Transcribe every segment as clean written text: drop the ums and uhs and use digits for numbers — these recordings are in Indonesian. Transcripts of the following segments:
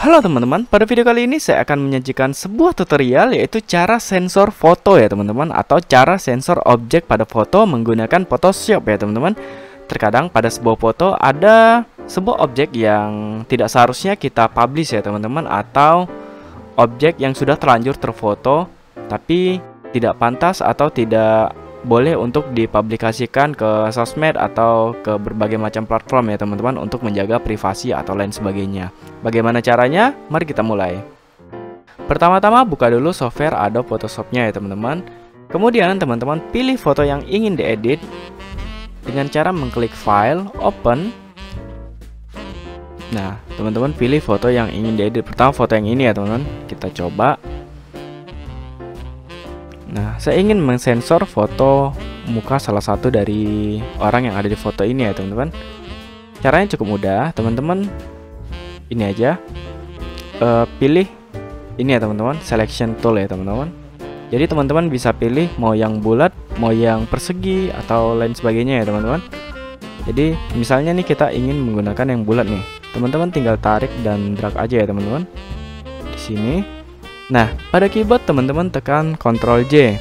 Halo teman-teman, pada video kali ini saya akan menyajikan sebuah tutorial yaitu cara sensor foto ya teman-teman, atau cara sensor objek pada foto menggunakan Photoshop ya teman-teman. Terkadang pada sebuah foto ada sebuah objek yang tidak seharusnya kita publish ya teman-teman, atau objek yang sudah terlanjur terfoto tapi tidak pantas atau tidak boleh untuk dipublikasikan ke sosmed atau ke berbagai macam platform ya teman-teman, untuk menjaga privasi atau lain sebagainya. Bagaimana caranya? Mari kita mulai. Pertama-tama buka dulu software Adobe Photoshop-nya ya teman-teman. Kemudian teman-teman pilih foto yang ingin diedit dengan cara mengklik File, Open. Nah, teman-teman pilih foto yang ingin diedit. Pertama foto yang ini ya teman-teman. Kita coba. Nah, saya ingin mensensor foto muka salah satu dari orang yang ada di foto ini ya teman-teman. Caranya cukup mudah, teman-teman. Ini aja, pilih ini ya teman-teman, selection tool ya teman-teman. Jadi teman-teman bisa pilih mau yang bulat, mau yang persegi atau lain sebagainya ya teman-teman. Jadi misalnya nih kita ingin menggunakan yang bulat nih, teman-teman tinggal tarik dan drag aja ya teman-teman di sini. Nah, pada keyboard teman-teman tekan Ctrl J.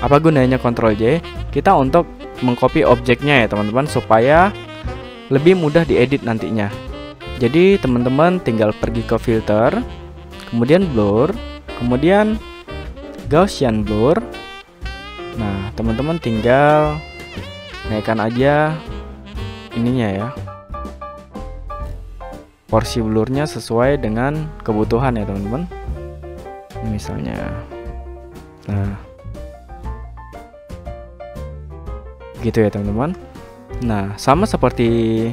Apa gunanya Ctrl J? Kita untuk mengcopy objeknya ya teman-teman, supaya lebih mudah diedit nantinya. Jadi teman-teman tinggal pergi ke filter, kemudian blur, kemudian Gaussian blur. Nah, teman-teman tinggal naikkan aja ininya ya, porsi blurnya sesuai dengan kebutuhan ya teman-teman. Misalnya, nah gitu ya teman-teman. Nah, sama seperti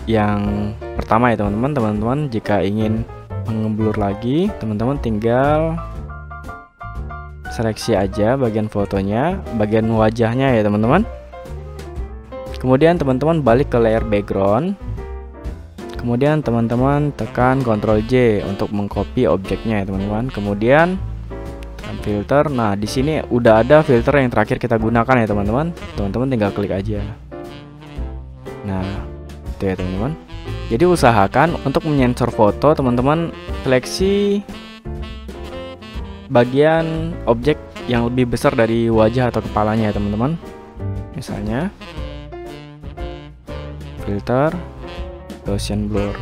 yang pertama ya teman-teman. Teman-teman jika ingin mengeblur lagi, teman-teman tinggal seleksi aja bagian fotonya, bagian wajahnya ya teman-teman. Kemudian teman-teman balik ke layer background. Kemudian teman-teman tekan Ctrl J untuk mengcopy objeknya ya teman-teman. Kemudian tekan filter. Nah, di sini udah ada filter yang terakhir kita gunakan ya teman-teman. Teman-teman tinggal klik aja. Nah, itu ya teman-teman. Jadi usahakan untuk menyensor foto, teman-teman seleksi bagian objek yang lebih besar dari wajah atau kepalanya ya teman-teman. Misalnya filter, Gaussian blur.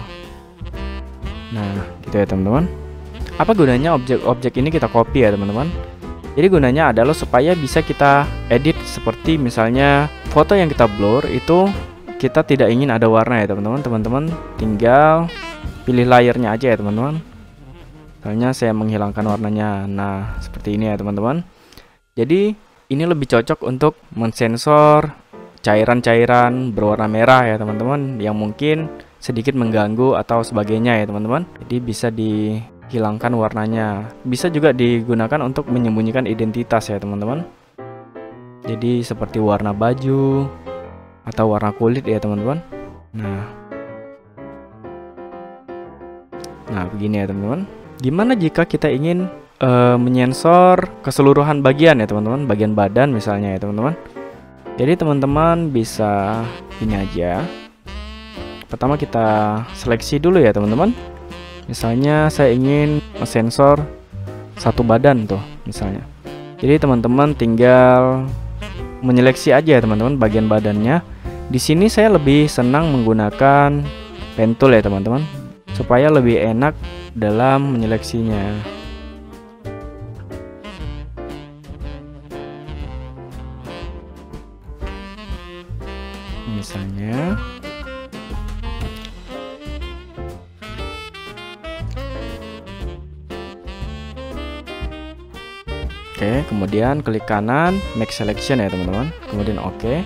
Nah, gitu ya teman-teman. Apa gunanya objek-objek ini kita copy ya teman-teman? Jadi gunanya adalah supaya bisa kita edit, seperti misalnya foto yang kita blur itu kita tidak ingin ada warna ya teman-teman. Teman-teman tinggal pilih layernya aja ya teman-teman. Misalnya saya menghilangkan warnanya. Nah, seperti ini ya teman-teman. Jadi ini lebih cocok untuk mensensor cairan-cairan berwarna merah ya teman-teman, yang mungkin sedikit mengganggu atau sebagainya ya teman-teman. Jadi bisa dihilangkan warnanya. Bisa juga digunakan untuk menyembunyikan identitas ya teman-teman. Jadi seperti warna baju atau warna kulit ya teman-teman. Nah, begini ya teman-teman. Gimana jika kita ingin menyensor keseluruhan bagian ya teman-teman, bagian badan misalnya ya teman-teman. Jadi teman-teman bisa ini aja. Pertama kita seleksi dulu ya teman-teman. Misalnya saya ingin sensor satu badan tuh misalnya. Jadi teman-teman tinggal menyeleksi aja ya teman-teman bagian badannya. Di sini saya lebih senang menggunakan pen tool ya teman-teman, supaya lebih enak dalam menyeleksinya. Misalnya oke, kemudian klik kanan make selection ya teman-teman, kemudian oke.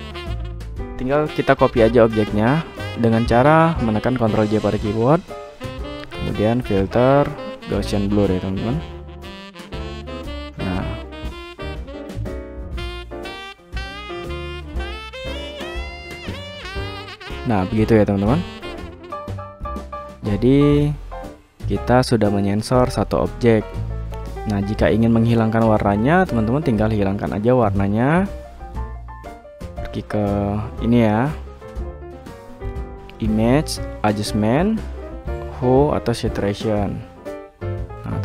Tinggal kita copy aja objeknya dengan cara menekan Ctrl J pada keyboard, kemudian filter, Gaussian blur ya teman-teman. Nah, begitu ya teman-teman. Jadi kita sudah menyensor satu objek. Nah, jika ingin menghilangkan warnanya, teman-teman tinggal hilangkan aja warnanya. Pergi ke ini ya, image, adjustment, hue atau saturation.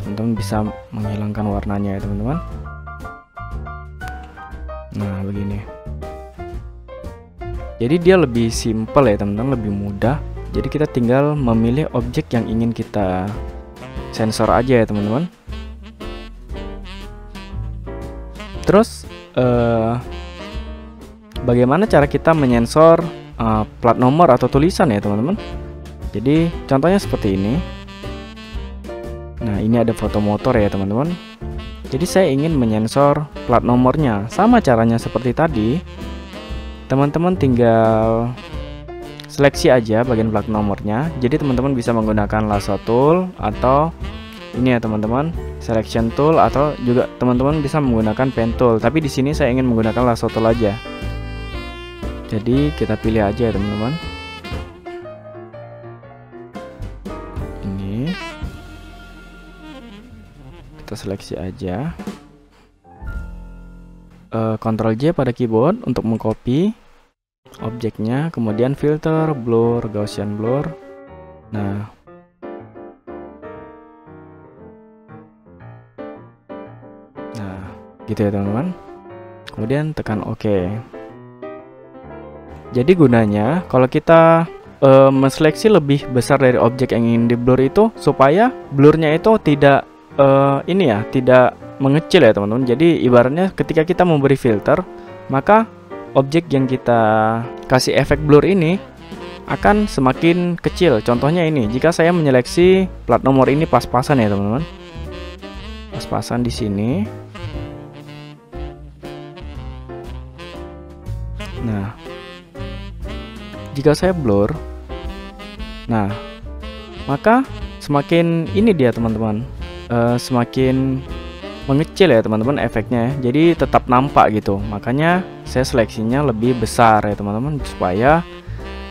teman-teman bisa menghilangkan warnanya ya teman-teman. Nah begini, jadi dia lebih simple ya teman-teman, lebih mudah. Jadi kita tinggal memilih objek yang ingin kita sensor aja ya teman-teman. Terus bagaimana cara kita menyensor plat nomor atau tulisan ya teman-teman. Jadi contohnya seperti ini. Nah ini ada foto motor ya teman-teman. Jadi saya ingin menyensor plat nomornya. Sama caranya seperti tadi. Teman-teman tinggal seleksi aja bagian plat nomornya. Jadi teman-teman bisa menggunakan lasso tool atau ini ya teman-teman, selection tool, atau juga teman-teman bisa menggunakan pen tool. Tapi di sini saya ingin menggunakan lasso tool aja. Jadi kita pilih aja ya teman-teman. Ini kita seleksi aja. Ctrl J pada keyboard untuk mengcopy objeknya, kemudian filter, blur, Gaussian blur. Nah gitu ya teman-teman. Kemudian tekan OK. Jadi gunanya kalau kita menseleksi lebih besar dari objek yang ingin di blur itu, supaya blurnya itu tidak ini ya, tidak mengecil ya teman-teman. Jadi ibaratnya ketika kita memberi filter, maka objek yang kita kasih efek blur ini akan semakin kecil. Contohnya ini, jika saya menyeleksi plat nomor ini pas-pasan ya teman-teman, pas-pasan di sini. Nah jika saya blur, nah maka semakin ini dia teman-teman, semakin mengecil ya teman-teman efeknya. Jadi tetap nampak gitu. Makanya saya seleksinya lebih besar ya teman-teman, supaya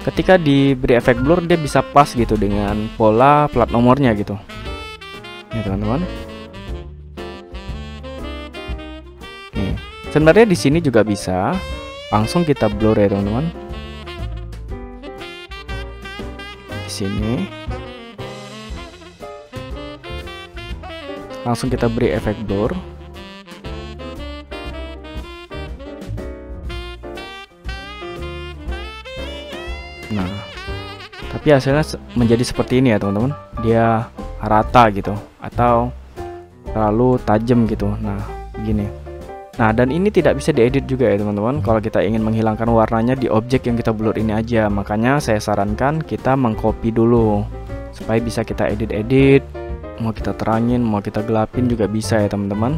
ketika diberi efek blur dia bisa pas gitu dengan pola plat nomornya gitu ya teman-teman. Nih sebenarnya di sini juga bisa langsung kita blur ya teman-teman. Di sini langsung kita beri efek blur. Nah tapi hasilnya menjadi seperti ini ya teman-teman. Dia rata gitu atau terlalu tajam gitu. Nah begini. Nah dan ini tidak bisa diedit juga ya teman-teman. Kalau kita ingin menghilangkan warnanya di objek yang kita blur ini aja. Makanya saya sarankan kita mengcopy dulu supaya bisa kita edit-edit. Mau kita terangin, mau kita gelapin juga bisa ya teman-teman.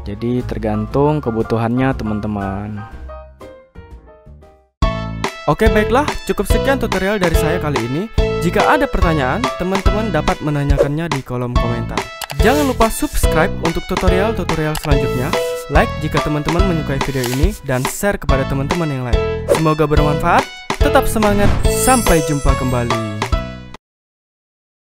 Jadi tergantung kebutuhannya teman-teman. Oke baiklah, cukup sekian tutorial dari saya kali ini. Jika ada pertanyaan, teman-teman dapat menanyakannya di kolom komentar. Jangan lupa subscribe untuk tutorial-tutorial selanjutnya. Like jika teman-teman menyukai video ini, dan share kepada teman-teman yang lain. Semoga bermanfaat, tetap semangat, sampai jumpa kembali.